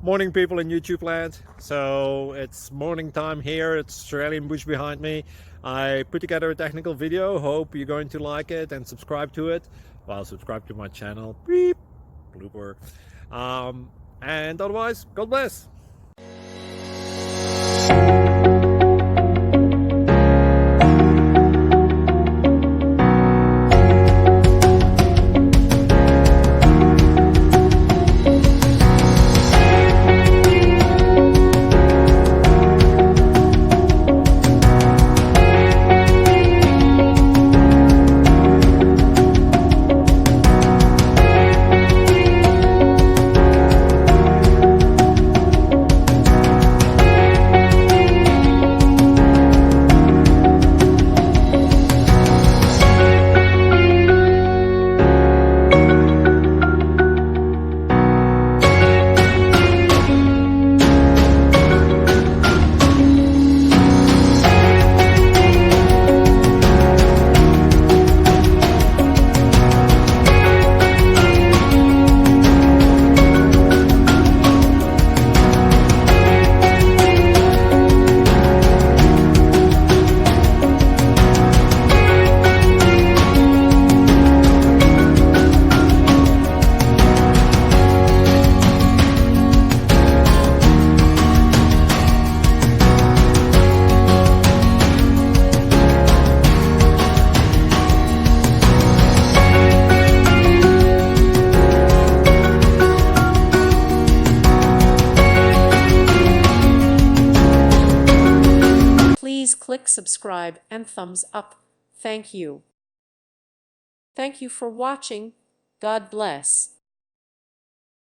Morning, people in YouTube land. So it's morning time here. It's Australian bush behind me. I put together a technical video. Hope you're going to like it and subscribe to it. Well, subscribe to my channel. Beep. Blooper. And otherwise, God bless. Please click subscribe and thumbs up. Thank you. Thank you for watching. God bless.